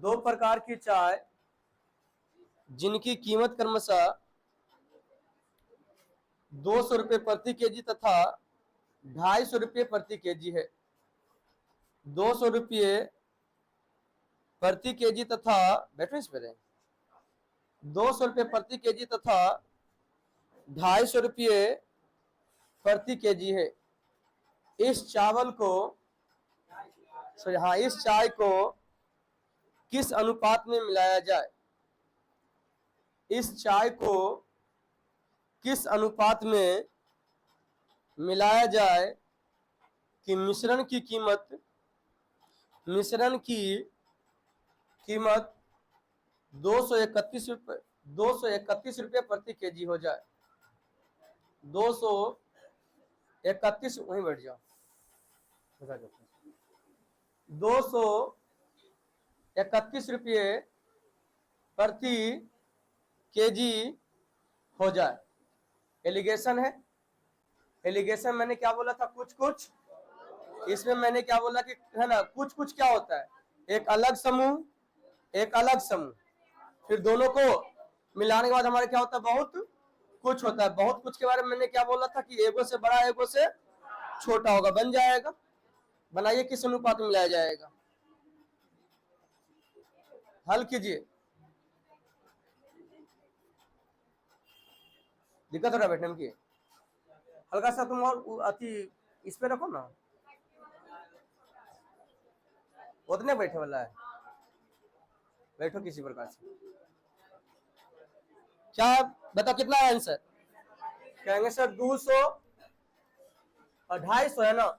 दो प्रकार की चाय जिनकी कीमत क्रमशः 200 रुपये प्रति केजी तथा 250 रुपये प्रति केजी है। 200 रुपये प्रति केजी तथा बैठो इस पर 200 रुपये प्रति केजी तथा 250 रुपये प्रति केजी है। इस चावल को इस चाय को किस अनुपात में मिलाया जाए? इस चाय को किस अनुपात में मिलाया जाए कि मिश्रण की कीमत 231 रुपये प्रति केजी हो जाए। 231, वहीं बैठ जाओ। 231 रुपये प्रति केजी हो जाए। एलिगेशन है। एलिगेशन मैंने क्या बोला था? कुछ कुछ। इसमें मैंने क्या बोला कि है ना, कुछ कुछ क्या होता है? एक अलग समूह, एक अलग समूह, फिर दोनों को मिलाने के बाद हमारे क्या होता है? बहुत कुछ होता है। बहुत कुछ के बारे में मैंने क्या बोला था कि एगो से बड़ा एगो से छोटा होगा, बन जाएगा। बनाइए, किस अनुपात में मिलाया जाएगा? हल कीजिए। दिक्कत हो रहा है बैठने में? हल्का सा तुम और अति इस पे रखो ना, उतने बैठे वाला है। बैठो किसी प्रकार से। क्या बताओ कितना है आंसर? कहेंगे सर 200 और 250 है ना।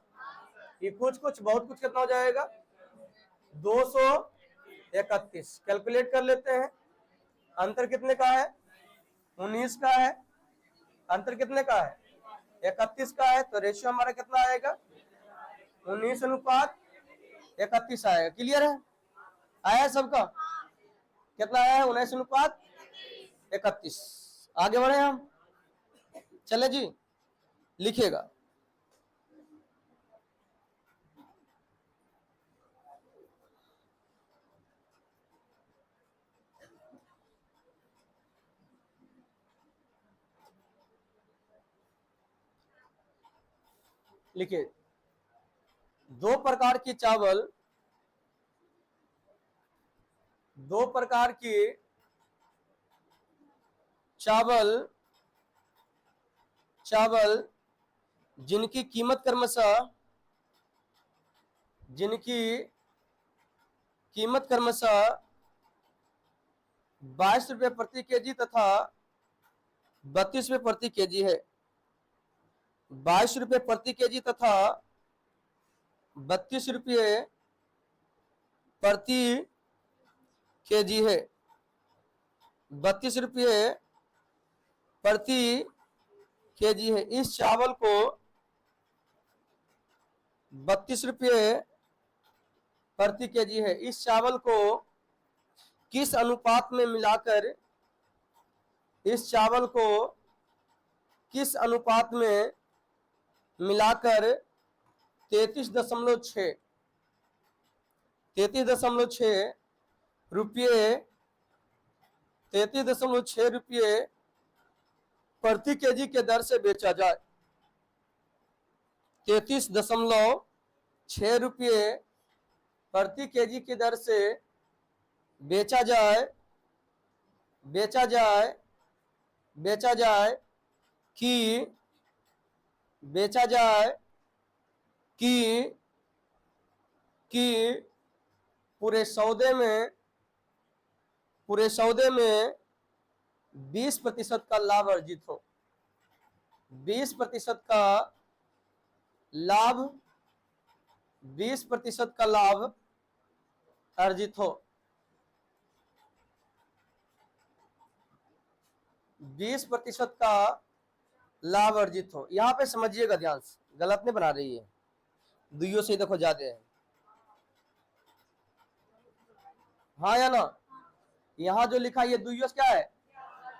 ये कुछ कुछ बहुत कुछ कितना हो जाएगा? 231। कैलकुलेट कर लेते हैं। अंतर कितने का है? 19 का है। अंतर कितने का है? 31 का है। तो रेशियो हमारा कितना आएगा? 19 अनुपात 31 आएगा। क्लियर है? आया सबका? कितना आया है? 19 अनुपात 31। आगे बढ़े हम। चले जी, लिखिएगा। लिखिए, दो प्रकार की चावल जिनकी कीमत क्रमशः 22 रुपये प्रति केजी तथा 32 रुपये प्रति केजी है। 22 रुपये प्रति केजी तथा 32 रुपये प्रति केजी है। 32 रुपये प्रति केजी है। इस चावल को 32 रुपये प्रति केजी है। इस चावल को किस अनुपात में मिलाकर 33.6 रुपये प्रति केजी के दर से बेचा जाए। 33.6 रुपये प्रति केजी की दर से बेचा जाए कि पूरे सौदे में 20% का लाभ अर्जित हो। 20% का लाभ अर्जित हो। 20% का लाभ अर्जित हो। यहां पे समझिएगा ध्यान से, गलत नहीं बना रही है। दुइयों से देखो ज्यादा है, हाँ या ना? यहां जो लिखा ये दुइयों से क्या है?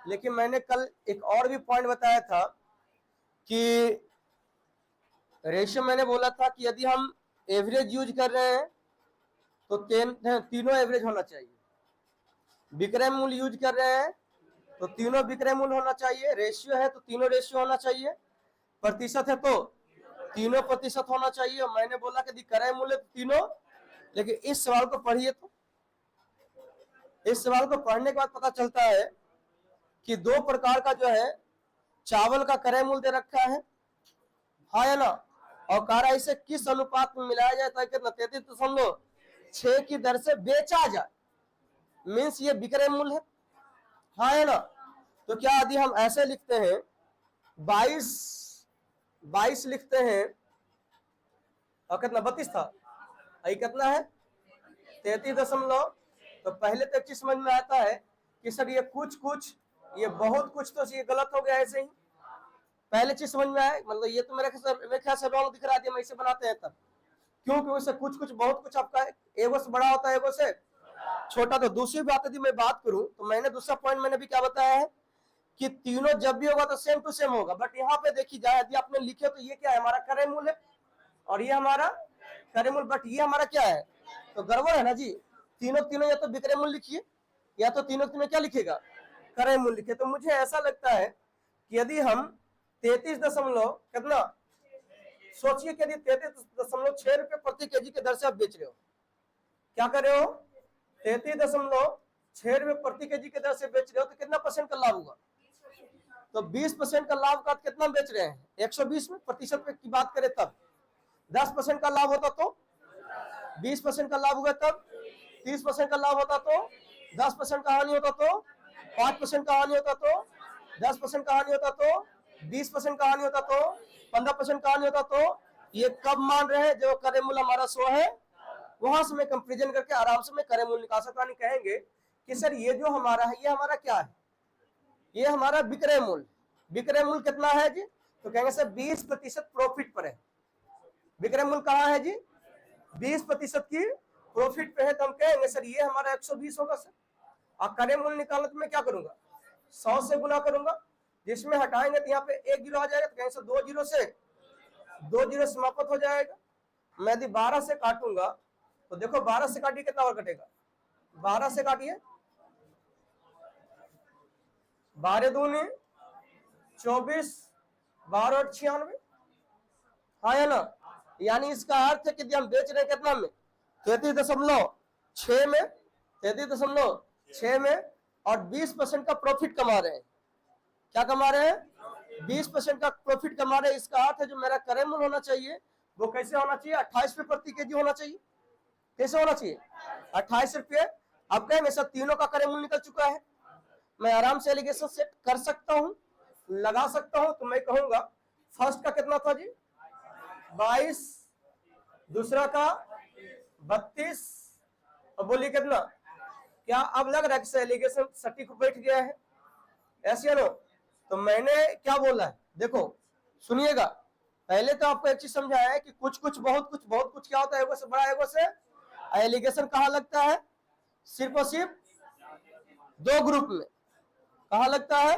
लेकिन मैंने कल एक और भी पॉइंट बताया था कि रेशियो मैंने बोला था कि यदि हम एवरेज यूज कर रहे हैं तो तीनों एवरेज होना चाहिए। विक्रय मूल्य यूज कर रहे हैं तो तीनों विक्रय मूल्य होना चाहिए। रेशियो है तो तीनों रेशियो होना चाहिए। प्रतिशत है तो तीनों प्रतिशत होना चाहिए। और मैंने बोला कि क्रय मूल्य तो तीनों, लेकिन इस सवाल को पढ़िए तो इस सवाल को पढ़ने के बाद पता चलता है कि दो प्रकार का जो है चावल का क्रय मूल्य दे रखा है, हाँ या ना, और कह रहा है इसे किस अनुपात में मिलाया जाए ताकि 33.6 की दर से बेचा जाए। मीन्स ये विक्रय मूल्य है, हाँ या ना। तो क्या यदि हम ऐसे लिखते हैं 22 लिखते हैं और कितना 32 था, यही कितना है 33 तो पहले तो एक चीज समझ में आता है कि सर ये कुछ ये बहुत कुछ, तो ये गलत हो गया ऐसे ही। पहले चीज समझ में आए, मतलब ये तो मेरे ख्याल से रॉन्ग दिख रहा है, हम ऐसे बनाते हैं तब, क्योंकि उससे कुछ बहुत कुछ आपका एगो से बड़ा होता है एगो से छोटा। तो दूसरी बात यदि मैं बात करूं तो मैंने दूसरा पॉइंट मैंने भी क्या बताया है कि तीनों जब भी होगा तो सेम टू सेम होगा। बट यहाँ पे देखी जाए यदि आपने लिखे तो ये क्या है हमारा क्रय मूल्य है और ये हमारा क्रय मूल्य, बट ये हमारा क्या है, तो गड़बड़ है ना जी। तीनों या तो विक्रय मूल्य लिखिए या तो तीनों क्या लिखेगा, क्रय मूल्य लिखे। तो मुझे ऐसा लगता है कि यदि हम 33 दशमलव कितना, सोचिए कि यदि 33.6 रुपए प्रति केजी के दर से आप बेच रहे हो, क्या कर रहे हो 33.6 रुपए प्रति केजी के दर से बेच रहे हो, तो कितना परसेंट का लाभ होगा, तो 20% का लाभ का कितना बेच रहे हैं 120 में, प्रतिशत की बात करें तब 10% का लाभ होता तो 20% का लाभ हुआ तब 30% का लाभ होता तो 10% का हानि होता तो 5% का हानि होता तो 10% का हानि होता तो 20% का हानि होता तो 15% का हानि होता तो ये कब मान रहे हैं जो क्रय मूल्य हमारा 100 है, वहां से मैं कंपेरिजन करके आराम से मैं क्रय मूल्य निकाल सकता। नहीं कहेंगे कि सर ये जो हमारा है ये हमारा क्या है, ये हमारा विक्रय मूल्य। विक्रय मूल्य कितना है जी, तो कहेंगे सर 20% प्रॉफिट पर है। विक्रय मूल्य कहाँ है जी, 20% की प्रॉफिट पे है, तो हम कहेंगे सर ये हमारा 120 होगा सर। और क्रय मूल्य निकालना तो मैं क्या करूंगा 100 से गुना करूंगा, जिसमें हटाएंगे तो यहाँ पे 1 जीरो आ जाएगा, तो कहेंगे सर 2 जीरो समाप्त हो जाएगा। मैं यदि 12 से काटूंगा तो देखो 12 से काटिए कितना और कटेगा, 12 से काटिए 12 दूनी 24, 12 और 96, हाँ या ना। यानी इसका अर्थ है कि हम बेच रहे हैं कितना में 33.6 में, 33.6 में, और 20% का प्रॉफिट कमा रहे हैं। क्या कमा रहे हैं 20% का प्रॉफिट कमा रहे हैं। इसका अर्थ है जो मेरा क्रय मूल्य होना चाहिए वो कैसे होना चाहिए 28 रुपए प्रति केजी होना चाहिए। कैसे होना चाहिए 28 रुपये। अब कहेंगे सर तीनों का क्रय मूल्य निकल चुका है, मैं आराम से एलिगेशन सेट कर सकता हूं, लगा सकता हूं। तो मैं कहूंगा फर्स्ट का कितना था जी 22, दूसरा का 32, और बोलिए कितना, क्या अब लग रहा है कि एलिगेशन सटीक बैठ गया है, ऐसे नो। तो मैंने क्या बोला है देखो सुनिएगा, पहले तो आपको एक चीज समझाया है कि कुछ बहुत कुछ क्या होता है एगो से बड़ा एगो से। एलिगेशन कहाँ लगता है सिर्फ और सिर्फ 2 ग्रुप में, कहाँ लगता है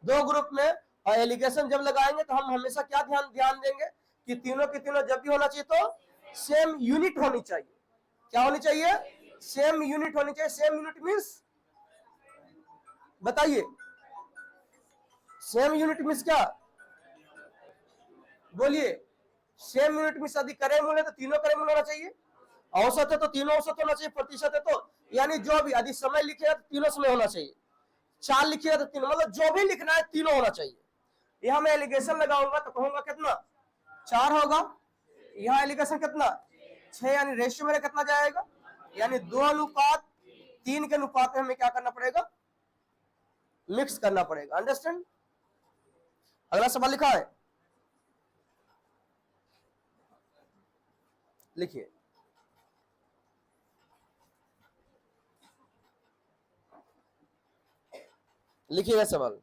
2 ग्रुप में। और एलिगेशन जब लगाएंगे तो हम हमेशा क्या ध्यान देंगे कि तीनों की तीनों जब भी होना चाहिए तो सेम यूनिट होनी चाहिए। क्या होनी चाहिए, सेम यूनिट होनी चाहिए। सेम यूनिट मीन्स बताइए, सेम यूनिट मीन्स क्या, बोलिए। सेम यूनिट मीन्स यदि क्रय मूल्य तो तीनों क्रय मूल्य होना चाहिए, औसत है तो तीनों औसत होना चाहिए, प्रतिशत है तो यानी जो भी यदि समय लिखेगा तो तीनों समय होना चाहिए, चाल लिखिएगा तो तीनों, मतलब जो भी लिखना है तीनों होना चाहिए। यहां मैं एलिगेशन लगाऊंगा तो कहूंगा कितना 4 होगा, यहाँ एलिगेशन कितना 6, यानी रेशियो मेरा कितना जाएगा, यानी 2:3 के अनुपात में हमें क्या करना पड़ेगा, मिक्स करना पड़ेगा। अंडरस्टैंड। अगला सवाल लिखा है, लिखिए। लिखिएगा सवाल।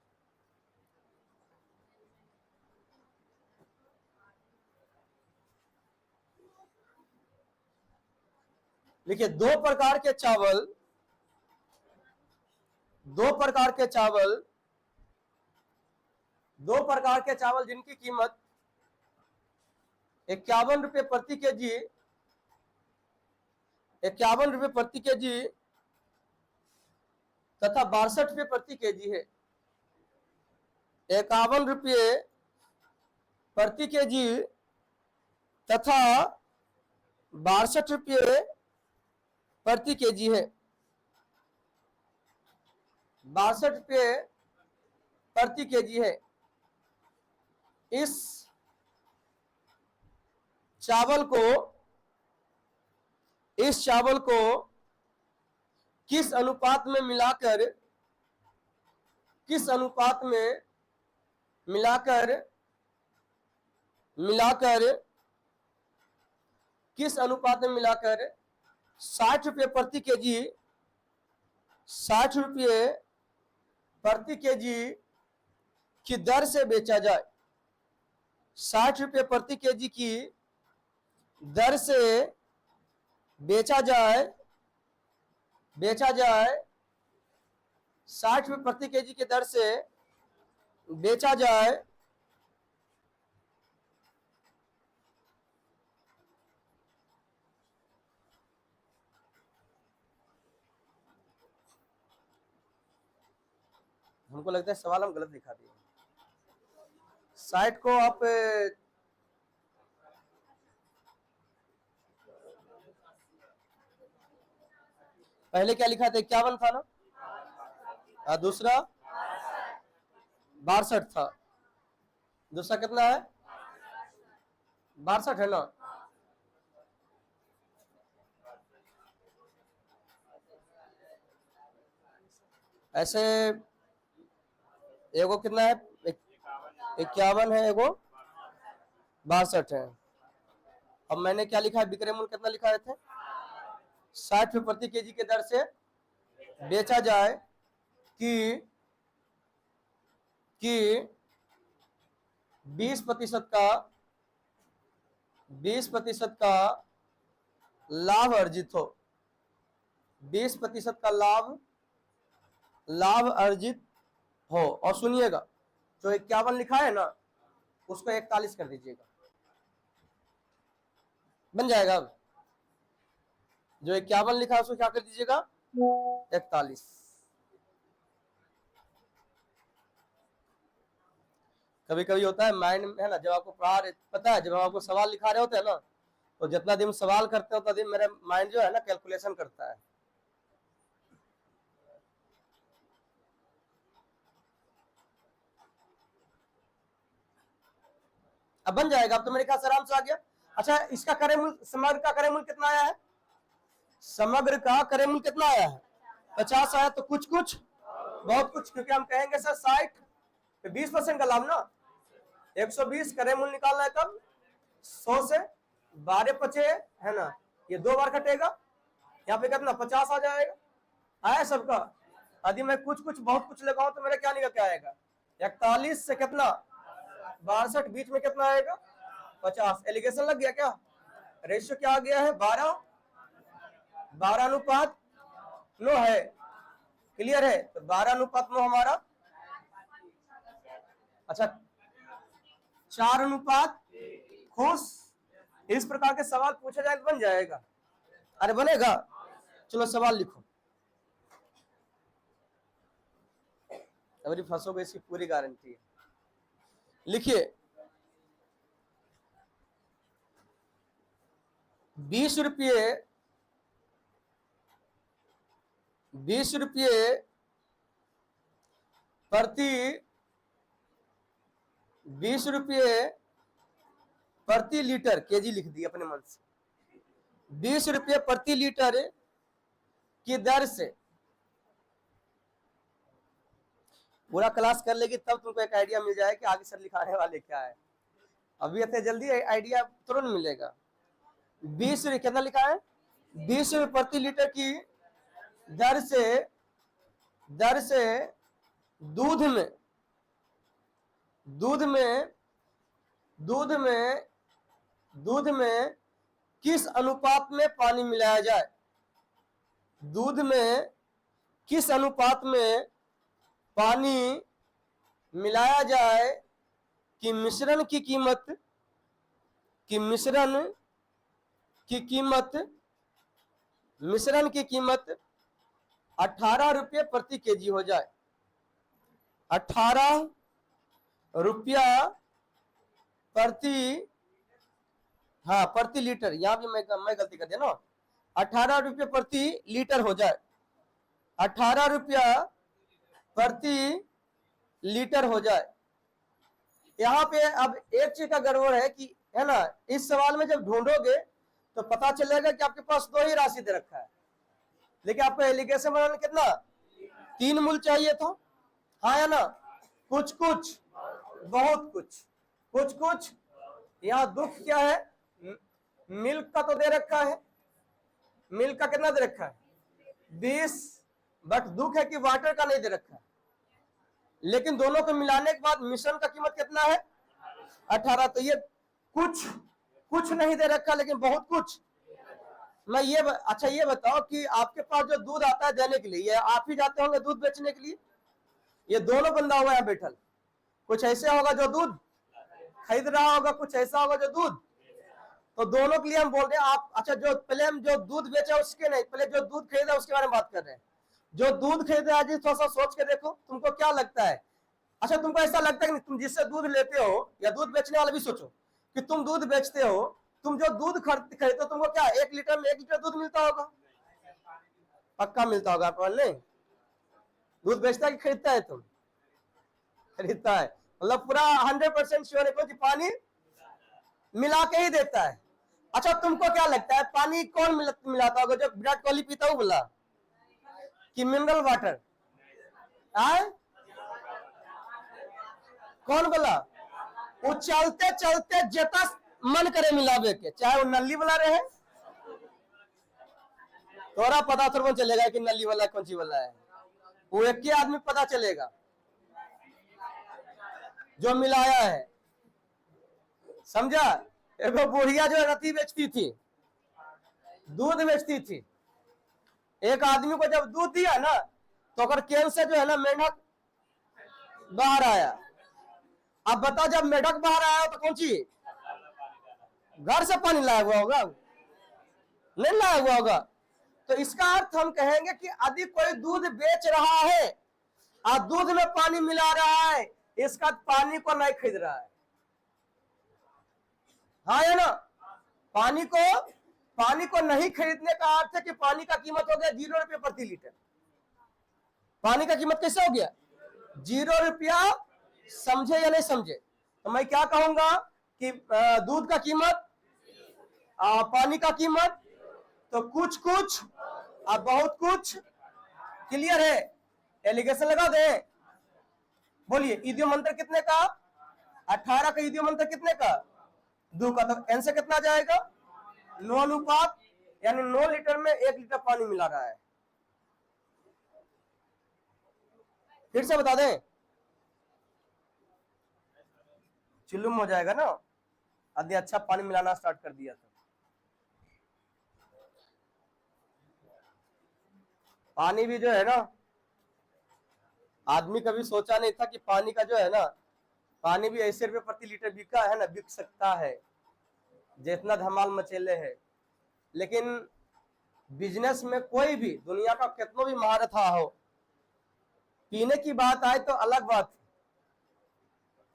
लिखिए दो प्रकार के चावल जिनकी कीमत 51 रुपए प्रति केजी ₹51 प्रति केजी तथा ₹62 प्रति केजी है। ₹51 प्रति केजी तथा ₹62 प्रति केजी है। ₹62 प्रति केजी है। इस चावल को किस अनुपात में मिलाकर किस अनुपात में मिलाकर ₹60 प्रति केजी ₹60 प्रति केजी की दर से बेचा जाए। ₹60 प्रति केजी की दर से बेचा जाए ₹60 प्रति केजी की दर से बेचा जाए। हमको लगता है सवाल हम गलत दिखा दिए। साइट को आप पहले क्या लिखा था? 51 था ना, और दूसरा 62 था। दूसरा कितना है? 62 है ना। ऐसे एगो कितना है? 51 है, एगो 62 है। अब मैंने क्या लिखा है? विक्रय मूल्य कितना लिखा है थे? 60 प्रति केजी के दर से बेचा जाए कि 20% का लाभ अर्जित हो। 20% का लाभ अर्जित हो। और सुनिएगा, जो 51 लिखा है ना, उसको 41 कर दीजिएगा, बन जाएगा। अब जो 51 लिखा है उसको क्या कर दीजिएगा? 41। कभी कभी होता है माइंड में, है ना, जब आपको पता है, जब हम आपको सवाल लिखा रहे होते हैं ना, तो जितना दिन सवाल करते हो उतना दिन मेरा माइंड जो है ना कैलकुलेशन करता है। अब बन जाएगा। अब तो मेरे ख्याल से आराम से आ गया। अच्छा, इसका क्रय मूल्य, समग्र का क्रय मूल्य कितना आया है? समग्र का क्रय मूल्य कितना आया है? 50 आया। तो कुछ बहुत कुछ, क्योंकि हम कहेंगे सर 60 20% का लाभ ना। 120 क्रय मूल्य निकालना है कब? 100 से 12 बचे है ना, ये 2 बार कटेगा, यहाँ पे कितना 50 आ जाएगा। आया सबका? यदि मैं कुछ बहुत कुछ लगाऊं तो मेरा क्या निकल के आएगा? 41 से कितना 62, बीच में कितना आएगा? 50। एलिगेशन लग गया क्या? रेशियो क्या आ गया है? 12 अनुपात 9 है। क्लियर है? तो 12 अनुपात 9 हमारा, अच्छा 4 अनुपात। खुश? इस प्रकार के सवाल पूछा जाए तो बन जाएगा। अरे बनेगा। चलो सवाल लिखो। अभी फंसोगे इसकी पूरी गारंटी है। लिखिए, 20 रुपये प्रति लीटर, केजी लिख दिया अपने मन से। 20 रुपये प्रति लीटर की दर से, पूरा क्लास कर लेगी तब तुमको एक आइडिया मिल जाए कि आगे सर लिखाने वाले क्या है। अभी इतने जल्दी आइडिया तुरंत मिलेगा। 20 रुपये कितना लिखा है? 20 रुपये प्रति लीटर की दर से दूध में किस अनुपात में पानी मिलाया जाए? दूध में किस अनुपात में पानी मिलाया जाए कि मिश्रण की कीमत मिश्रण की कीमत 18 रुपये प्रति केजी हो जाए, 18 रुपया प्रति, हाँ प्रति लीटर, यहां भी मैं गलती कर दिया ना, 18 रुपये प्रति लीटर हो जाए, 18 रुपया प्रति लीटर हो जाए। यहाँ पे अब एक चीज का गड़बड़ है कि, है ना, इस सवाल में जब ढूंढोगे तो पता चलेगा कि आपके पास दो ही राशि दे रखा है, लेकिन आपको एलिगेशन बनाना कितना, 3 मूल चाहिए था, हाँ या ना, कुछ कुछ बहुत कुछ, कुछ कुछ। यहाँ दुख क्या है, मिल्क का तो दे रखा है, मिल्क का कितना दे रखा है 20, बट दुख है कि वाटर का नहीं दे रखा है। लेकिन दोनों को मिलाने के बाद मिश्रण का कीमत कितना है 18। तो ये कुछ कुछ नहीं दे रखा लेकिन बहुत कुछ। मैं ये अच्छा ये बताओ कि आपके पास जो दूध आता है देने के लिए, ये आप ही जाते होंगे दूध बेचने के लिए, ये दोनों बंदा हुआ है बैठल, कुछ ऐसे होगा जो दूध खरीद रहा होगा, कुछ ऐसा होगा जो दूध, तो दोनों के लिए हम बोल रहे हैं आप, अच्छा जो पहले हम जो दूध बेचा उसके नहीं, पहले जो दूध खरीदा उसके बारे में बात कर रहे हैं। जो दूध खरीदा जी थोड़ा सा सोच के देखो, तुमको क्या लगता है, अच्छा तुमको ऐसा लगता है कि तुम जिससे दूध लेते हो, या दूध बेचने वाला भी सोचो कि तुम दूध बेचते हो, तुम जो दूध खरीदते हो तुमको क्या 1 लीटर में 1 लीटर दूध मिलता होगा, पक्का मिलता होगा, नहीं दूध बेचता है कि खरीदता है, तुम खरीदता है, मतलब पूरा 100% श्योर है कि पानी मिला के ही देता है। अच्छा तुमको क्या लगता है पानी कौन मिलाता होगा, जो विराट कोहली पीता हूँ बोला कि मिनरल वाटर, आए कौन बोला, वो चलते चलते जेता मन करे मिलावे के, चाहे वो नली वाला रहे, तोरा पता थोड़ा चलेगा कि नली वाला कौन सी वाला है, वो एक ही आदमी पता चलेगा जो मिलाया है, समझा। एक बुढ़िया जो रती बेचती थी, दूध बेचती थी, एक आदमी को जब दूध दिया ना तो अगर केन से जो है ना मेंढक बाहर आया। अब बताओ जब मेंढक बाहर आया तो कौन सी घर से पानी लाया हुआ होगा, नहीं लाया हुआ होगा। तो इसका अर्थ हम कहेंगे कि यदि कोई दूध बेच रहा है और दूध में पानी मिला रहा है, इसका पानी को नहीं खरीद रहा है, हाँ या ना, पानी को नहीं खरीदने का अर्थ है कि पानी का कीमत हो गया 0 रुपये प्रति लीटर। पानी का कीमत कैसे हो गया 0 रुपया, समझे या नहीं समझे। तो मैं क्या कहूंगा कि दूध का कीमत, पानी का कीमत, तो कुछ कुछ और बहुत कुछ, क्लियर है। एलिगेशन लगा दे, बोलिए इडियो मंत्र कितने का, 18 का इडियो मंत्र कितने का 2 का, तो एन से कितना जाएगा 9 अनुपात, यानी 9 लीटर में 1 लीटर पानी मिला रहा है। फिर से बता दें, चिल्लुम हो जाएगा ना, आदि अच्छा पानी मिलाना स्टार्ट कर दिया था। पानी भी जो है ना, आदमी कभी सोचा नहीं था कि पानी का जो है ना, पानी भी ऐसे रुपये प्रति लीटर बिका है ना, बिक सकता है, जितना धमाल मचेले है। लेकिन बिजनेस में कोई भी दुनिया का कितना भी महारत हो, पीने की बात आए तो अलग बात है,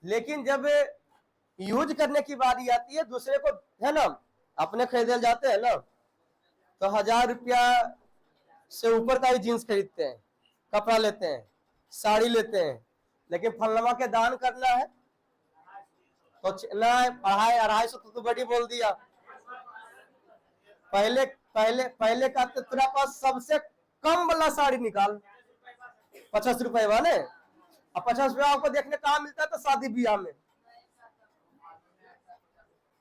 लेकिन जब यूज करने की बारी आती है दूसरे को, है ना, अपने खरीदे जाते हैं ना तो 1000 रुपया से ऊपर का ही जींस खरीदते हैं, कपड़ा लेते हैं, साड़ी लेते हैं, लेकिन फलनमा के दान करना है तो ना 250-250 तो बड़ी बोल दिया। पहले पहले पहले का तो तेरा पास सबसे कम वाला साड़ी निकाल 50 रुपए वाले, अब 50 रुपया आपको देखने कहाँ मिलता है, तो शादी ब्याह में।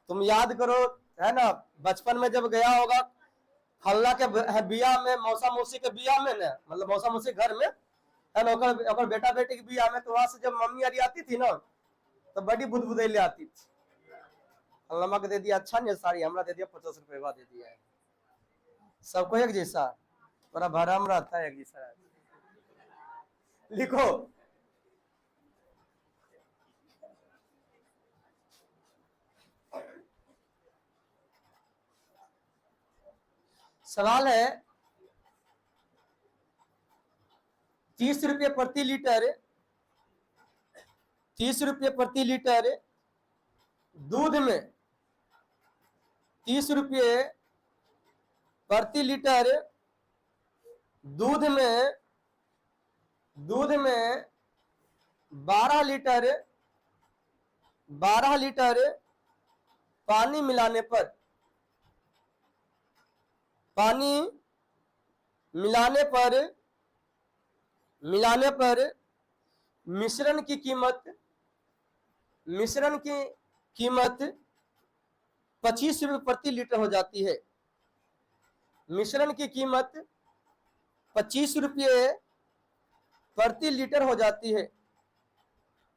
तुम याद करो, है ना, बचपन में जब गया होगा फल्ला के बियाह में, मौसा मौसी के बियाह में ना, मतलब मौसा मौसी घर में, है ना, ओकर बेटा बेटी के बियाह में, तो वहां से जब मम्मी अरी आती थी ना तो बड़ी बुदबुदैले आती थी, अल्लाह के दे दिया अच्छा नहीं साड़ी, हमरा दे दिया 50 रुपये दे दिया है, सबको एक जैसा, थोड़ा भरम रहता है एक जैसा। लिखो, सवाल है 30 रुपये प्रति लीटर, 30 रुपये प्रति लीटर दूध में, 30 रुपये प्रति लीटर दूध में, 12 लीटर, 12 लीटर पानी मिलाने पर, पानी मिलाने पर मिश्रण की कीमत, मिश्रण की कीमत 25 रुपये प्रति लीटर हो जाती है। मिश्रण की कीमत 25 रुपये प्रति लीटर हो जाती है,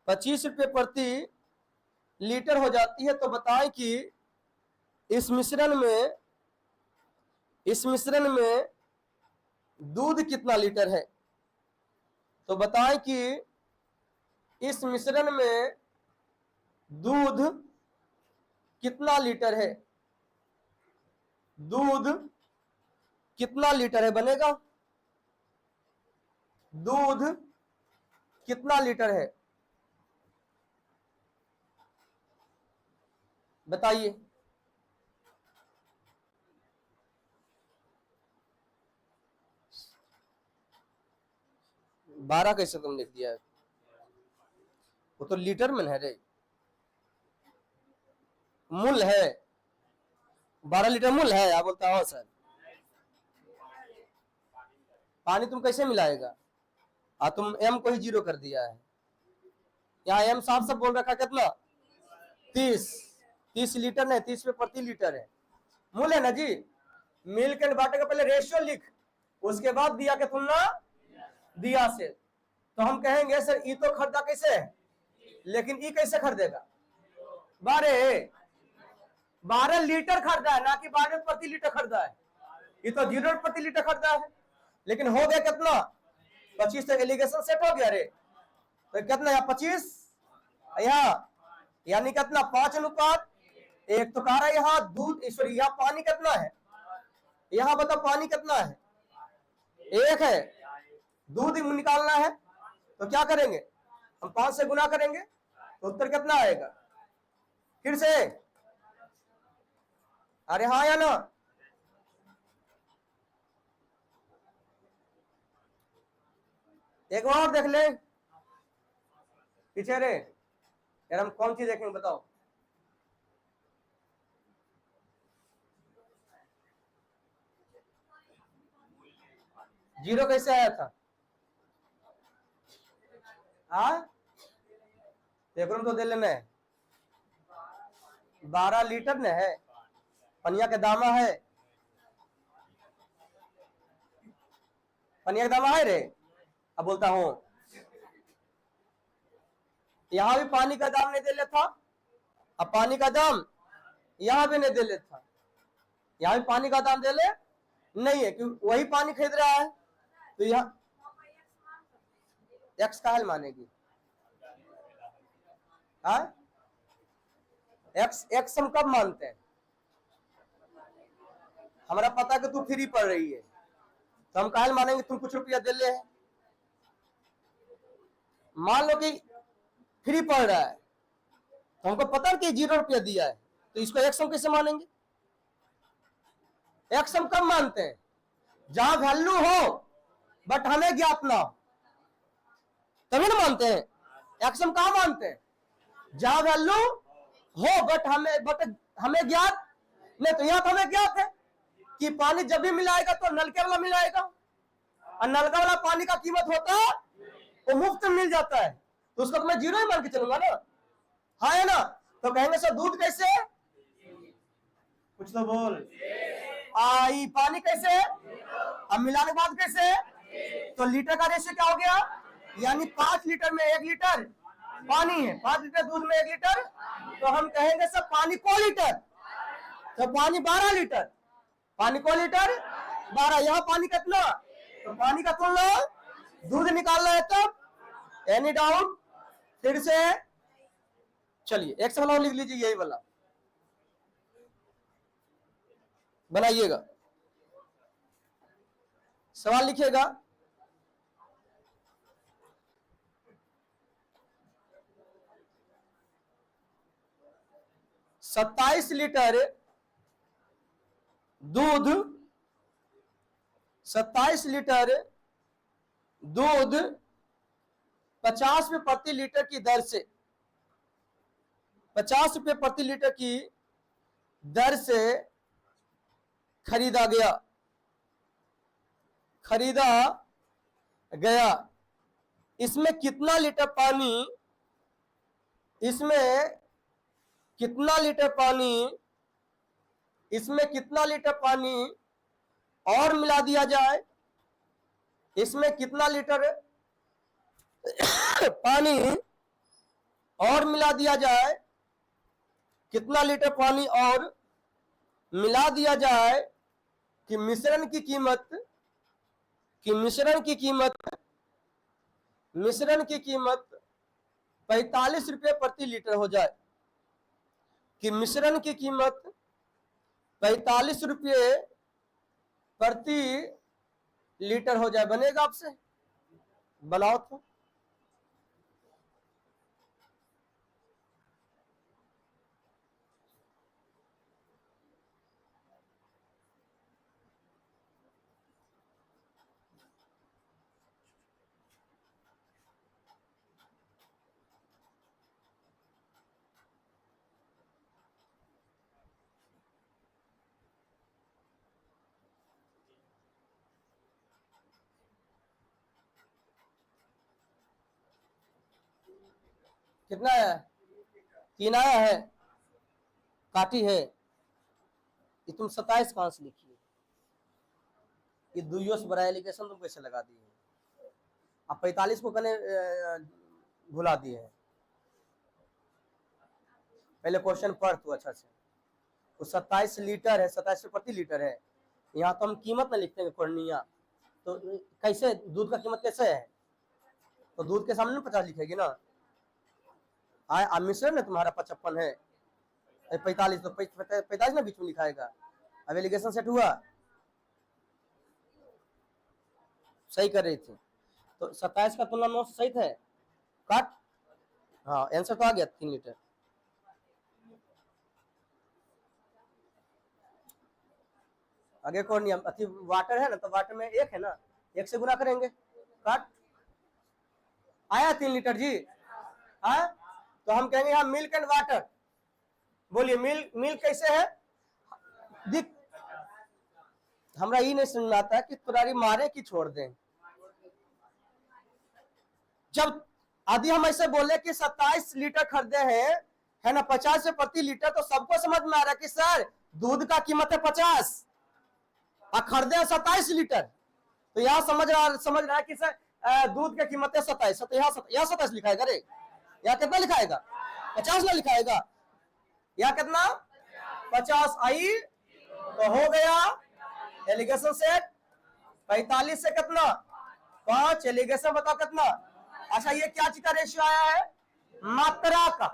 25 रुपये प्रति लीटर हो जाती है। तो बताएं कि इस मिश्रण में दूध कितना लीटर है। तो बताएं कि इस मिश्रण में दूध कितना लीटर है, दूध कितना लीटर है बनेगा, दूध कितना लीटर है बताइए। बारह कैसे तुम लिख दिया है, वो तो लीटर में है रे, मूल है, 12 लीटर मूल है। आप बोलता हो सर, पानी तुम कैसे मिलाएगा, तुम एम को ही 0 कर दिया है। यहाँ एम साफ साफ बोल रखा कितना, 30 लीटर नहीं, 30 रुपये प्रति लीटर है, मूल है ना जी। मिल्क एंड वाटर का पहले रेशियो लिख, उसके बाद दिया के तुलना दिया से। तो हम कहेंगे सर ई तो खरीदा कैसे है, लेकिन ई कैसे खरीदेगा, 12 लीटर खरीदा है, ना कि 12 प्रति लीटर खरीदा है। ये तो 0 प्रति लीटर खरीदा है, लेकिन हो गया कितना, 25। तो एलिगेशन सेट हो गया रे। तो कितना यहाँ 25, यहाँ यानी कितना 5:1। तो कह रहा है यहाँ दूध, सॉरी यहाँ पानी कितना है, यहाँ बताओ पानी कितना है, 1 है। दूध निकालना है तो क्या करेंगे, हम 5 से गुना करेंगे तो उत्तर कितना आएगा। फिर से, अरे हाँ या ना, एक बार देख ले पीछे रे यार, हम कौन सी देखेंगे बताओ। जीरो कैसे आया था, देखो तो दे लेना है, 12 लीटर ने है, पनिया का दामा है, पनिया का दामा है रे। अब बोलता हूं यहां भी पानी का दाम नहीं दे लेता, अब पानी का दाम यहां भी नहीं दे लेता, यहां भी पानी का दाम दे ले नहीं है, क्योंकि वही पानी खरीद रहा है। तो यहाँ एक्स का हल मानेगी, एक्स हम कब मानते हैं, हमारा पता कि तू फ्री पढ़ रही है तो हम काहे मानेंगे तुम कुछ रुपया दे ले। मान लो कि फ्री पढ़ रहा है तो हमको पता है कि 0 रुपया दिया है, तो इसको एक्स हम कैसे मानेंगे। एक्स हम कब मानते हैं, जहां वैल्यू हो बट हमें ज्ञात ना हो, तभी ना मानते हैं। एक्स हम कहां मानते हैं, जहां वैल्यू हो बट हमें ज्ञात नहीं। तो यहां तो हमें ज्ञात है कि पानी जब भी मिलाएगा तो नलके वाला मिलाएगा, और नलका वाला पानी का कीमत होता है वो मुफ्त में मिल जाता है, तो उसको तो मैं 0 ही मान के चलूंगा ना, हाँ है ना। तो कहेंगे सर दूध कैसे, कुछ तो बोल, आई पानी कैसे, अब मिलाने के बाद कैसे, तो लीटर का रेशियो क्या हो गया, यानी 5 लीटर में 1 लीटर पानी है, 5 लीटर दूध में 1 लीटर। तो हम कहेंगे सर पानी को लीटर, तो पानी 12 लीटर, पानी को लीटर 12। यहाँ पानी कितना, तो पानी का तुलना दूध निकालना है तब, एनी डाउट। फिर से चलिए एक सवाल लिख लीजिए, यही वाला बनाइएगा, सवाल लिखिएगा। 27 लीटर दूध 27 लीटर दूध 50 रुपये प्रति लीटर की दर से 50 रुपये प्रति लीटर की दर से खरीदा गया। इसमें कितना लीटर पानी इसमें कितना लीटर पानी और मिला दिया जाए? इसमें कितना लीटर पानी और मिला दिया जाए? कितना लीटर पानी और मिला दिया जाए कि मिश्रण की कीमत 45 रुपये प्रति लीटर हो जाए, कि मिश्रण की कीमत 45 रुपये प्रति लीटर हो जाए। बनेगा आपसे? बनाओ तो। कितना है? 3 आया है, काटी है। ये तुम 27 कहां से लिखी है? ये दुइयों से बड़ा एलिगेशन तुम कैसे लगा दिए? अब 45 को कने भुला दिए हैं। पहले क्वेश्चन पढ़ तू अच्छा से। तो 27 लीटर है, 27 प्रति लीटर है। यहाँ तो हम कीमत ना लिखते हैं कोर्निया, तो कैसे दूध का कीमत कैसे है? तो दूध के सामने 50 लिखेगी ना। मिश्रण में तुम्हारा 55 है, 45 तो 45 में बीच में लिखाएगा। अब एलिगेशन सेट हुआ, सही कर रही थी। तो 27 का तुलना 9 से सही थे, काट। हाँ आंसर तो आ गया 3 लीटर। आगे कौन नियम? अति वाटर है ना, तो वाटर में 1 है ना, 1 से गुना करेंगे, काट। आया 3 लीटर जी। हाँ तो हम कहेंगे यहाँ मिल्क एंड वाटर। बोलिए मिल्क कैसे है? दिख हमरा ये नहीं समझ आता है कि तुरारी मारे कि छोड़ दें। जब आदि हम ऐसे बोले कि 27 लीटर खरीदे हैं, है ना, 50 प्रति लीटर, तो सबको समझ में आ रहा है कि सर दूध का कीमत है 50 और खरीदे 27 लीटर। तो यहाँ समझ रहा है कि सर दूध की कीमत है 27। तो यहाँ 27 लिखाएगा रे, यहाँ कितना लिखाएगा? 50 ना लिखाएगा। यहाँ कितना? 50 आई तो हो गया एलिगेशन सेट। 45 से कितना? 5। एलिगेशन बताओ कितना? अच्छा ये क्या चीज का रेशियो आया है? मात्रा का।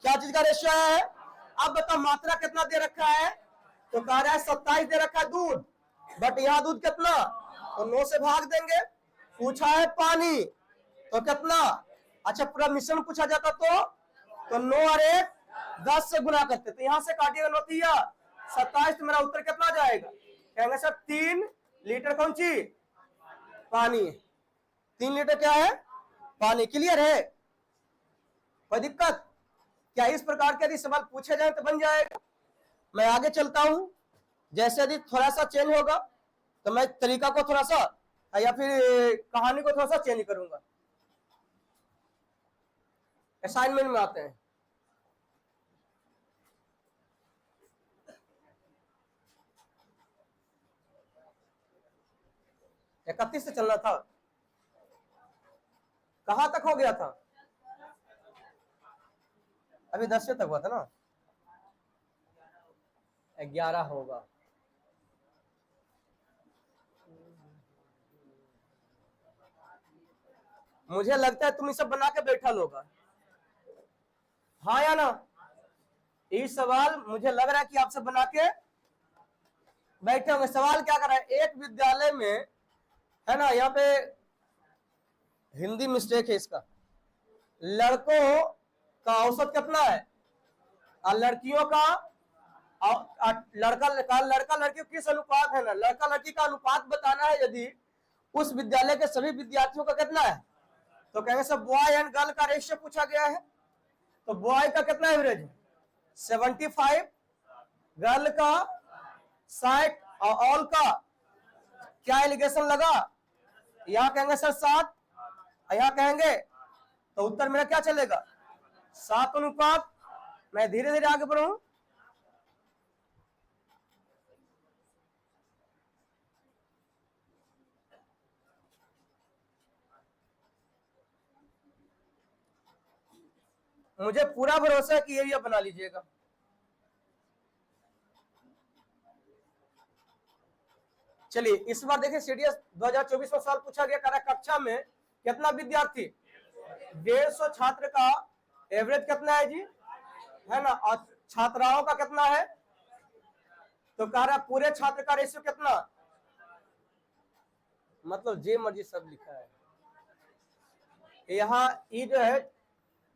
क्या चीज का रेशियो आया है? अब बताओ मात्रा कितना दे रखा है? तो कह रहा है 27 दे रखा है दूध, बट यहाँ दूध कितना? तो 9 से भाग देंगे। पूछा है पानी, तो कितना? अच्छा पूरा मिश्रण पूछा जाता तो 9 और 1 10 से गुना करते, तो यहाँ से काटिएगा 9 तिया 27। तो मेरा उत्तर कितना जाएगा? कहेंगे सर 3 लीटर कौन सी? पानी। 3 लीटर क्या है? पानी। क्लियर है? कोई दिक्कत? क्या इस प्रकार के यदि सवाल पूछे जाए तो बन जाएगा। मैं आगे चलता हूं, जैसे यदि थोड़ा सा चेंज होगा तो मैं तरीका को थोड़ा सा या फिर कहानी को थोड़ा सा चेंज करूंगा। असाइनमेंट में आते हैं। इकतीस से चलना था, कहां तक हो गया था? अभी 10 तक हुआ था ना, 11 होगा। मुझे लगता है तुम इसे बना के बैठा लोगा, हाँ या ना? ये सवाल मुझे लग रहा है कि आप सब बना के बैठे होंगे। सवाल क्या कर रहा है? एक विद्यालय में, है ना, यहाँ पे हिंदी मिस्टेक है इसका, लड़कों का औसत कितना है? और लड़कियों का लड़का लड़की किस अनुपात है ना, लड़का लड़की का अनुपात बताना है यदि उस विद्यालय के सभी विद्यार्थियों का कितना है, तो कहेंगे सब बॉय एंड गर्ल का रेशियो पूछा गया है, तो बॉय का कितना एवरेज है 75, गर्ल का 60 और ऑल का क्या एलिगेशन लगा, यहां कहेंगे सर 7, यहां कहेंगे, तो उत्तर मेरा क्या चलेगा 7 अनुपात। मैं धीरे धीरे आगे बढ़ू। मुझे पूरा भरोसा है कि ये बना लीजिएगा। चलिए इस बार देखिए सीडीएस 2024 में सवाल पूछा गया, कह कक्षा में कितना विद्यार्थी, 150 छात्र का एवरेज कितना है जी, है ना, और छात्राओं का कितना है, तो कह रहा पूरे छात्र का रेशियो कितना, मतलब जे मर्जी सब लिखा है यहाँ, ई जो है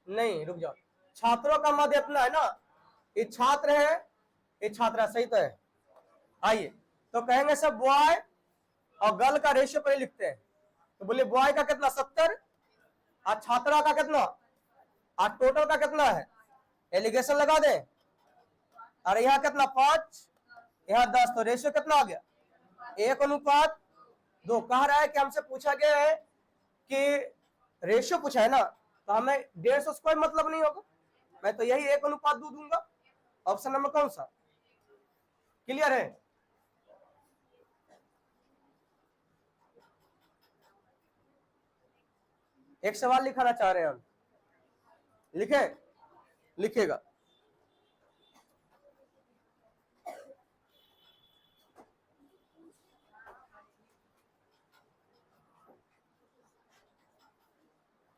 नहीं रुक जाओ, छात्रों का मध्य इतना है ना, ये छात्र है ये छात्रा, सही तो है। आइए तो कहेंगे सब बॉय और गर्ल का रेशियो पर लिखते हैं, तो बोले बॉय का कितना 70 और छात्रा का कितना, और टोटल का कितना है, एलिगेशन लगा दे, और यहाँ कितना 5, यहाँ 10, तो रेशियो कितना आ गया 1:2। कह रहा है कि हमसे पूछा गया है कि रेशियो पूछा है ना, तो हमें 150 से कोई मतलब नहीं होगा, मैं तो यही 1:2 दूंगा। ऑप्शन नंबर कौन सा, क्लियर है। एक सवाल लिखाना चाह रहे हैं हम, लिखे, लिखेगा।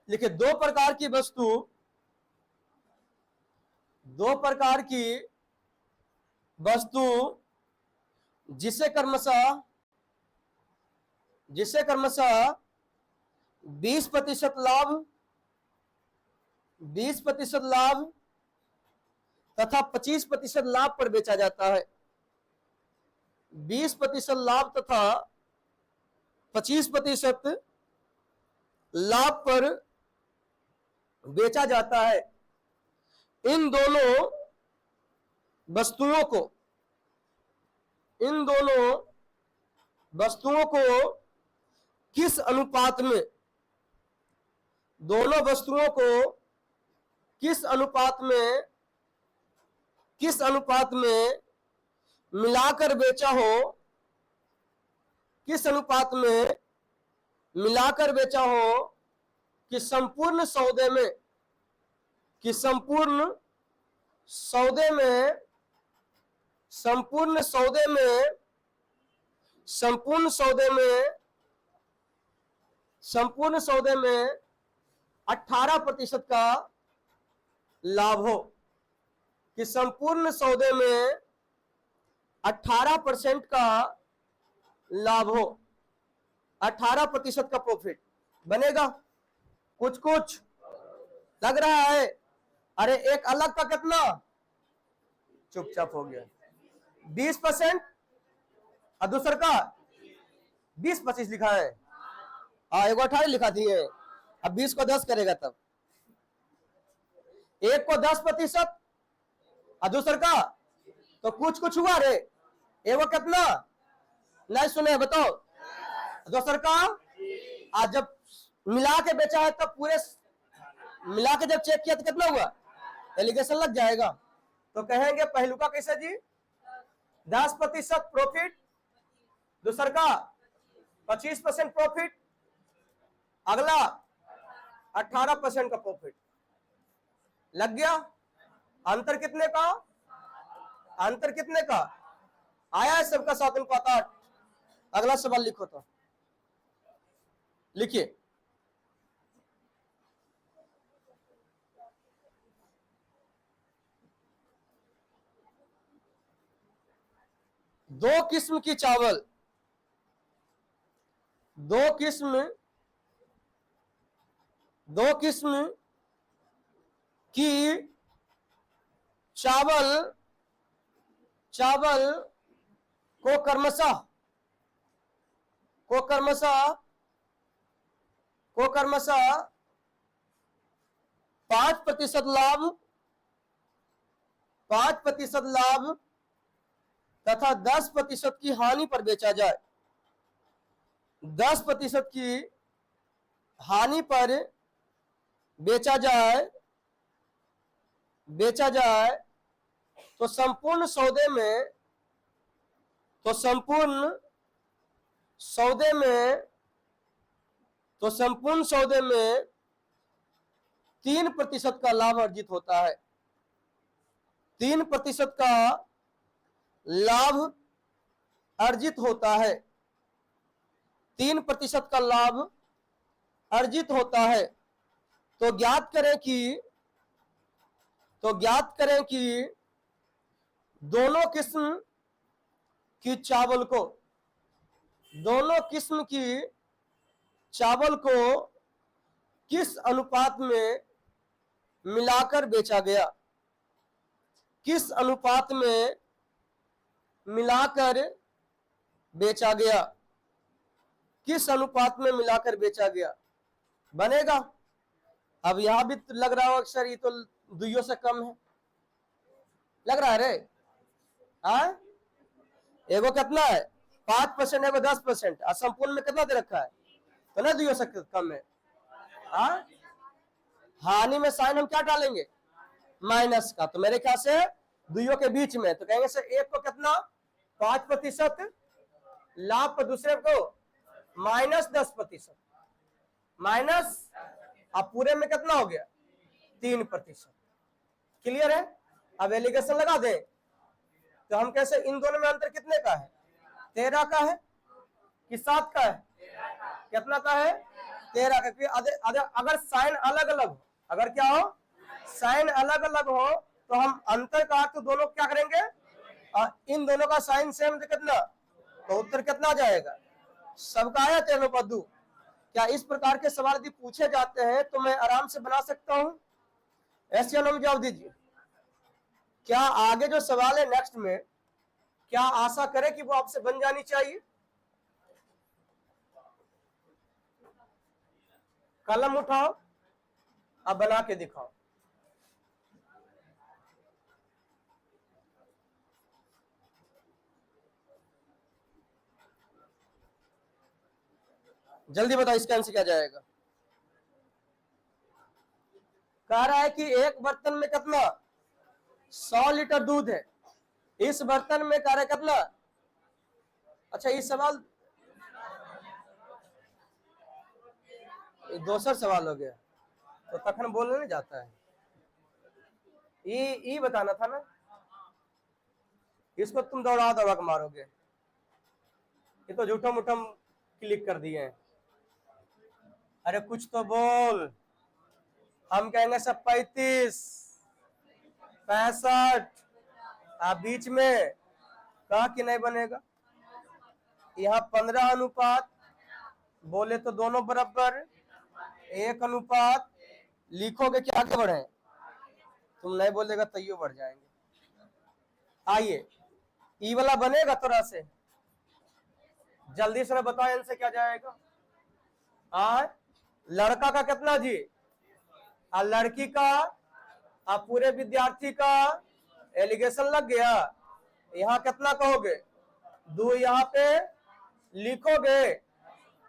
लिखे दो प्रकार की वस्तु, दो प्रकार की वस्तु जिसे क्रमशः 20% लाभ, 20% लाभ तथा 25% लाभ पर बेचा जाता है, 20% लाभ तथा 25% लाभ पर बेचा जाता है। इन दोनों वस्तुओं को, इन दोनों वस्तुओं को किस अनुपात में, दोनों वस्तुओं को किस अनुपात में, किस अनुपात में मिलाकर बेचा हो, किस अनुपात में मिलाकर बेचा हो कि संपूर्ण सौदे में, कि संपूर्ण सौदे में, संपूर्ण सौदे में, संपूर्ण सौदे में, संपूर्ण सौदे में 18% का लाभ हो, कि संपूर्ण सौदे में 18% का लाभ हो, 18% का प्रॉफिट बनेगा। कुछ कुछ लग रहा है, अरे एक अलग का कितना, चुपचाप हो गया 20% और दूसर का 20-25 लिखा है, हाँ 18 लिखा थी है, अब 20 को 10 करेगा तब, एक को 10% और दूसर का, तो कुछ कुछ हुआ रे, एगो कितना नहीं सुने बताओ, दूसर का आज जब मिला के बेचा है तब पूरे मिला के जब चेक किया तो कितना हुआ, एलिगेशन लग जाएगा। तो कहेंगे पहलू का कैसे जी 10% प्रॉफिट, दूसर का 25% प्रॉफिट, अगला 18% का प्रॉफिट। लग गया। अंतर कितने का, अंतर कितने का आया है सबका 7:8। अगला सवाल लिखो, तो लिखिए दो किस्म की चावल, दो किस्म की चावल चावल को क्रमशः 5% लाभ 5% लाभ तथा 10% की हानि पर बेचा जाए, 10% की हानि पर बेचा जाए तो संपूर्ण सौदे में 3% का लाभ अर्जित होता है। 3% का लाभ अर्जित होता है। 3% का लाभ अर्जित होता है। तो ज्ञात करें कि दोनों किस्म की चावल को किस अनुपात में मिलाकर बेचा गया, किस अनुपात में मिलाकर बेचा गया बनेगा। अब यहां भी लग रहा हो अक्सर ये तो दुइयों से कम है, लग रहा है रे। एगो कितना है 5%, एगो 10%, और संपूर्ण में कितना दे रखा है, तो ना दुइयों से कम है। हानि में साइन हम क्या डालेंगे, माइनस का, तो मेरे ख्याल से दुइयों के बीच में, तो कहेंगे सर एक को कितना 5% लाभ पर दूसरे को -10%, माइनस, अब पूरे में कितना हो गया 3%। क्लियर है। अब एलिगेशन लगा दें तो हम कैसे, इन दोनों में अंतर कितने का है, 13 का है कि 7 का है, कितना का है 13 का। अगर साइन अलग अलग हो, अगर क्या हो साइन अलग अलग हो तो हम अंतर का अर्थ दोनों क्या करेंगे, इन दोनों का साइन सेम तो कितना, तो उत्तर कितना जाएगा, सबका आया 13/2। क्या इस प्रकार के सवाल यदि पूछे जाते हैं तो मैं आराम से बना सकता हूं, ऐसे या नो में जवाब दीजिए। क्या आगे जो सवाल है नेक्स्ट में, क्या आशा करें कि वो आपसे बन जानी चाहिए। कलम उठाओ, अब बना के दिखाओ। जल्दी बताओ इसका आंसर क्या जाएगा। कह रहा है कि एक बर्तन में कितना 100 लीटर दूध है, इस बर्तन में कह रहा है कितना, अच्छा ये सवाल दूसरा सवाल हो गया, तो तखन बोलने नहीं जाता है, ये बताना था ना, इसको तुम दौड़ा दौड़ा के मारोगे, ये तो झूठा मूठा क्लिक कर दिए हैं। अरे कुछ तो बोल, हम कहेंगे सब 35, 65, आप बीच में कहा कि नहीं बनेगा। यहाँ 15 अनुपात बोले तो दोनों बराबर, 1 अनुपात लिखोगे क्या आगे बढ़े, तुम नहीं बोलेगा तैयो बढ़ जाएंगे। आइए ई वाला बनेगा थोड़ा से जल्दी से बताओ इनसे क्या जाएगा। लड़का का कितना जी, और लड़की का, और पूरे विद्यार्थी का एलिगेशन लग गया। यहाँ कितना कहोगे, 2 यहाँ पे लिखोगे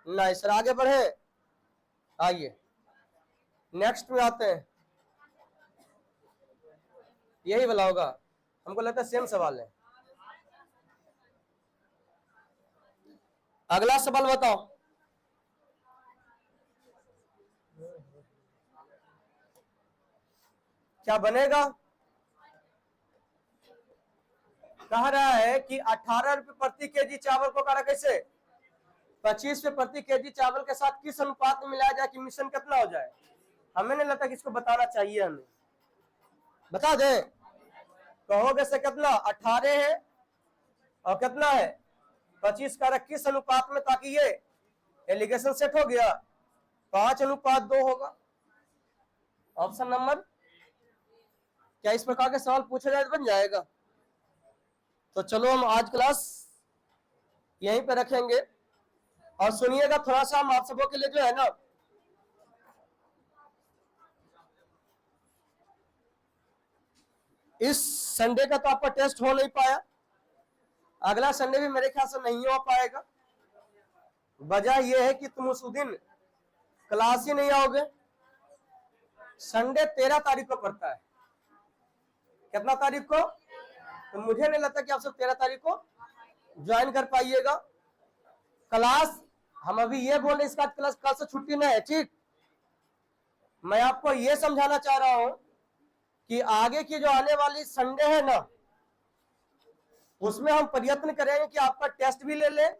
नहीं सर, आगे बढ़े। आइए नेक्स्ट में आते हैं, यही वाला होगा, हमको लगता है सेम सवाल है। अगला सवाल बताओ, क्या बनेगा। कह रहा है कि 18 रुपए प्रति केजी चावल को कह रहा कैसे 25 रुपए प्रति केजी चावल के साथ किस अनुपात में मिलाया जाए कि मिश्रण कितना हो जाए। हमें नहीं लगता कि इसको बताना चाहिए, हमें बता दे। कहोगे से कितना 18 है और कितना है 25 का किस अनुपात में, ताकि ये एलिगेशन सेट हो गया, 5:2 होगा। ऑप्शन नंबर क्या इस प्रकार के सवाल पूछा जाए तो बन जाएगा? तो चलो हम आज क्लास यहीं पे रखेंगे और सुनिएगा थोड़ा सा, हम आप सबों के लिए जो है ना इस संडे का तो आपका टेस्ट हो नहीं पाया, अगला संडे भी मेरे ख्याल से नहीं हो पाएगा। वजह यह है कि तुम उस दिन क्लास ही नहीं आओगे। संडे 13 तारीख को पड़ता है। कितना तारीख को? तो मुझे नहीं लगता कि आप सब 13 तारीख को ज्वाइन कर पाइएगा क्लास। हम अभी ये बोल रहे इसका क्लास कल से छुट्टी नहीं है, ठीक। मैं आपको ये समझाना चाह रहा हूं कि आगे की जो आने वाली संडे है ना, उसमें हम प्रयत्न करेंगे कि आपका टेस्ट भी ले लें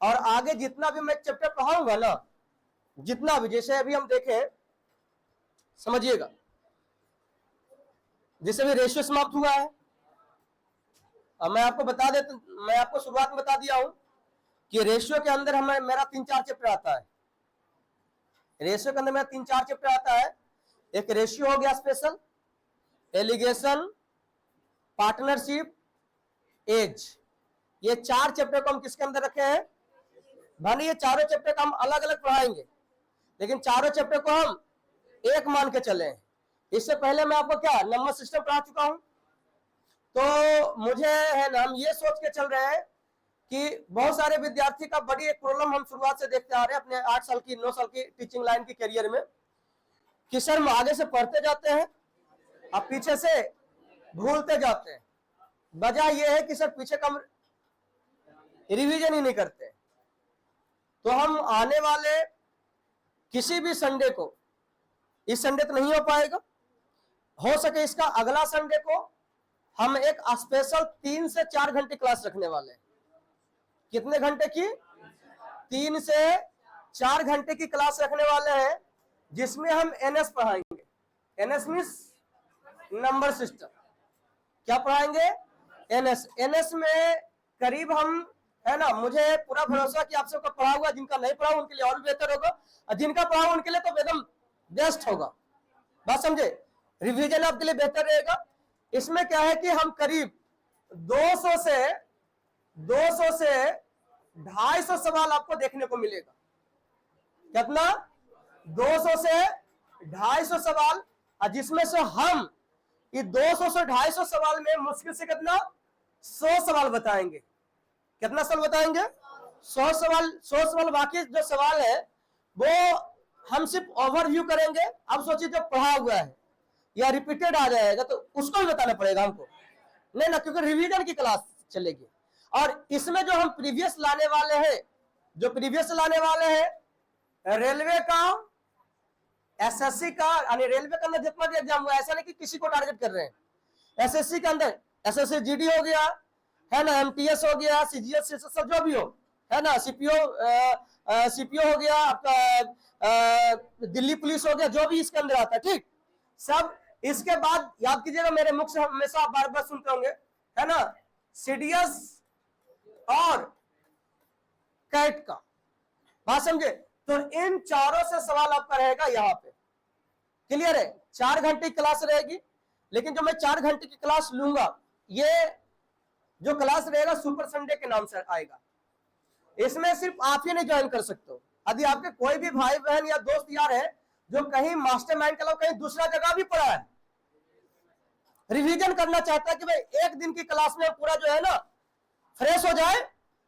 और आगे जितना भी मैं चैप्टर पढ़ाऊंगा ना, जितना भी, जैसे अभी हम देखें, समझिएगा, जैसे भी रेशियो समाप्त हुआ है। अब मैं आपको बता देता, मैं आपको शुरुआत में बता दिया हूं कि रेशियो के अंदर हमें मेरा 3-4 चैप्टर आता है। रेशियो के अंदर मेरा 3-4 चैप्टर आता है। एक रेशियो हो गया स्पेशल, एलिगेशन, पार्टनरशिप, एज। ये 4 चैप्टर को हम किसके अंदर रखे हैं? भले ये चारों चैप्टर को हम अलग अलग पढ़ाएंगे, लेकिन चारों चैप्टर को हम एक मान के चले। इससे पहले मैं आपको क्या नंबर सिस्टम पढ़ा चुका हूं। तो मुझे है ना, हम ये सोच के चल रहे हैं कि बहुत सारे विद्यार्थी का बड़ी एक प्रॉब्लम हम शुरुआत से देखते आ रहे हैं अपने 8 साल की 9 साल की टीचिंग लाइन की करियर में, कि सर हम आगे से पढ़ते जाते हैं और पीछे से भूलते जाते हैं। वजह यह है कि सर पीछे का रिवीजन ही नहीं करते। तो हम आने वाले किसी भी संडे को, इस संडे तो नहीं हो पाएगा, हो सके इसका अगला संडे को हम एक स्पेशल 3 से 4 घंटे क्लास रखने वाले हैं। कितने घंटे की? 3 से 4 घंटे की क्लास रखने वाले हैं, जिसमें हम एनएस पढ़ाएंगे। NS means number system. क्या पढ़ाएंगे? एनएस। एनएस में करीब हम, है ना, मुझे पूरा भरोसा कि आप सबका पढ़ा हुआ, जिनका नहीं पढ़ा उनके लिए और भी बेहतर होगा, और जिनका पढ़ा उनके लिए तो एकदम बेस्ट होगा। बात समझे? रिवीजन आपके लिए बेहतर रहेगा। इसमें क्या है कि हम करीब 200 से 250 सवाल आपको देखने को मिलेगा। कितना? 200 से 250 सवाल, जिसमें से हम ये 200 से 250 सवाल में मुश्किल से कितना 100 सवाल बताएंगे। कितना सवाल बताएंगे? 100 सवाल। 100 सवाल। बाकी जो सवाल है वो हम सिर्फ ओवरव्यू करेंगे। अब सोचिए जो पढ़ा हुआ है या रिपीटेड आ जाएगा तो उसको भी बताना पड़ेगा हमको, नहीं ना, क्योंकि रिवीजन की क्लास चलेगी। और इसमें जो हम प्रीवियस लाने वाले हैं, जो प्रीवियस लाने वाले हैं रेलवे का, एसएससी का, यानी रेलवे के अंदर जितना भी एग्जाम हुआ, ऐसा नहीं कि किसी को टारगेट कर रहे हैं। एसएससी के अंदर एसएससी जीडी हो गया, है ना, एमटीएस हो गया, सीजीएस, जो भी हो, है ना, सीपीओ हो गया, आपका दिल्ली पुलिस हो गया, जो भी इसके अंदर आता है, ठीक सब। इसके बाद याद कीजिएगा, मेरे मुख से हमेशा आप बार बार सुनते होंगे, है ना, सीडीएस और कैट का। बात समझे? तो इन चारों से सवाल आपका रहेगा यहाँ पे। क्लियर है? 4 घंटे की क्लास रहेगी, लेकिन जो मैं 4 घंटे की क्लास लूंगा, ये जो क्लास रहेगा सुपर संडे के नाम से आएगा। इसमें सिर्फ आप ही नहीं ज्वाइन कर सकते हो। यदि आपके कोई भी भाई बहन या दोस्त यार है जो कहीं मास्टरमाइंड के अलावा कहीं दूसरा जगह भी पढ़ा है, रिवीजन करना चाहता है कि भाई एक दिन की क्लास में पूरा जो है ना फ्रेश हो जाए,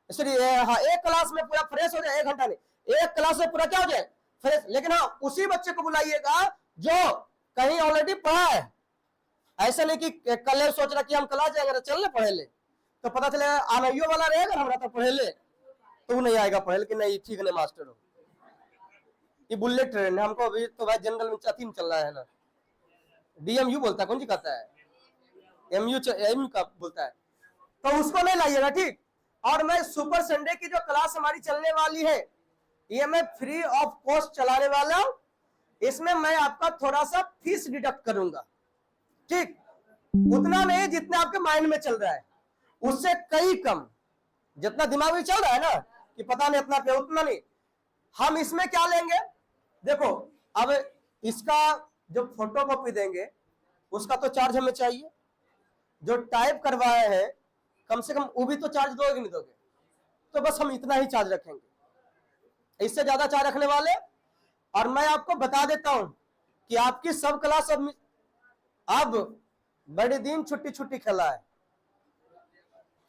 इसलिए हाँ, एक क्लास में पूरा फ्रेश हो जाए, 1 घंटा नहीं, एक क्लास में पूरा क्या हो जाए फ्रेश। लेकिन हाँ, उसी बच्चे को बुलाइएगा जो कहीं ऑलरेडी पढ़ा है। ऐसा नहीं कि कल सोच रहा कि हम क्लास जाएंगे, चल ले पढ़े ले, तो पता चले आनइयो वाला रहेगा, हमारा तो पढ़े ले, तो वो नहीं आएगा पढ़े ले कि नहीं ठीक नहीं मास्टर हो। ये बुलेट ट्रेन है, हमको अभी तो भाई जनरल में चतीन चल रहा है ना, डीएमयू बोलता है, कौन जी कहता है, एमयू का बोलता है, तो उसको नहीं लाइएगा, ठीक। और मैं सुपर संडे की जो क्लास हमारी चलने वाली है, ये मैं फ्री ऑफ कॉस्ट चलाने वाला हूं। इसमें मैं आपका थोड़ा सा फीस डिडक्ट करूंगा, ठीक, उतना नहीं जितना आपके माइंड में चल रहा है, उससे कई कम। जितना दिमाग में चल रहा है ना कि पता नहीं इतना पे, उतना नहीं। हम इसमें क्या लेंगे, देखो अब इसका जो फोटो कॉपी देंगे उसका तो चार्ज हमें चाहिए। जो टाइप करवाए हैं कम से कम वो भी तो चार्ज दोगे कि नहीं दोगे? तो बस हम इतना ही चार्ज रखेंगे, इससे ज्यादा चार्ज रखने वाले। और मैं आपको बता देता हूं कि आपकी सब क्लास अब बड़े दिन छुट्टी छुट्टी खेला है,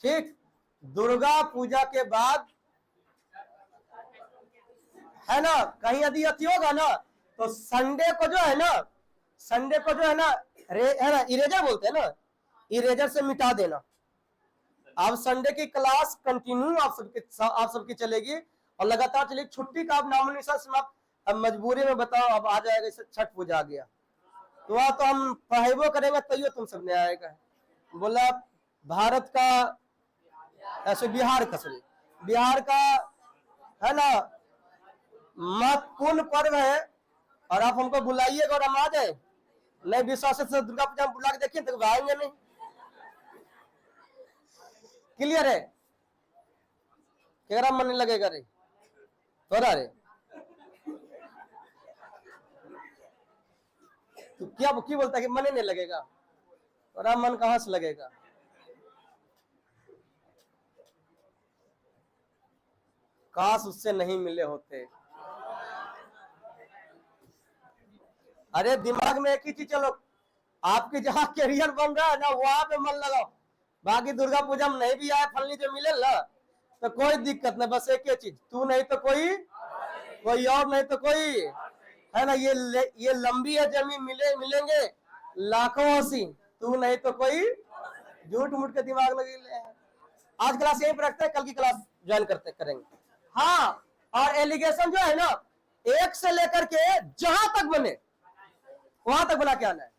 ठीक। दुर्गा पूजा के बाद है ना, कहीं यदि अति होगा ना तो संडे को जो है ना, संडे को जो है ना इरेजर बोलते हैं ना, इरेजर से मिटा देना। अब संडे की क्लास कंटिन्यू आप सबकी चलेगी और लगातार चलेगी। छुट्टी का अब नामो निशान समाप्त। अब मजबूरी में बताओ, अब आ जाएगा, इसे छठ पूजा आ गया तो वहां तो हम पढ़ाई करेंगे तैयो तुम सब ने आएगा। बोला भारत का ऐसे बिहार का, सॉरी बिहार का है ना महत्वपूर्ण पर्व है, और आप हमको बुलाइएगा और हम आ जाए। नहीं विश्वास से दुर्गा पूजा में बुला के देखिए तो आएंगे नहीं। क्लियर है? केकरा मन नहीं लगेगा रे तोरा रे? तो क्या बोलता है कि मन ही नहीं लगेगा? तोरा मन कहां से लगेगा? काश उससे नहीं मिले होते। अरे दिमाग में एक ही चीज चलो, आपकी जहां करियर बन रहा है ना वहां पे मन लगाओ। बाकी दुर्गा पूजा में नहीं भी आए फलनी जो मिले ना तो कोई दिक्कत नहीं, बस एक ही चीज, तू नहीं तो कोई और नहीं तो कोई, है ना। ये लंबी है जमीन, मिलेंगे लाखों हंसी, तू नहीं तो कोई, झूठ मूठ के दिमाग लगे। आज क्लास यहीं पर रखते हैं, कल की क्लास ज्वाइन करेंगे। हाँ, और एलिगेशन जो है ना एक से लेकर के जहां तक बने वहां तक बना के आना है।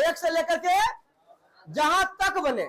एक से लेकर के जहां तक बने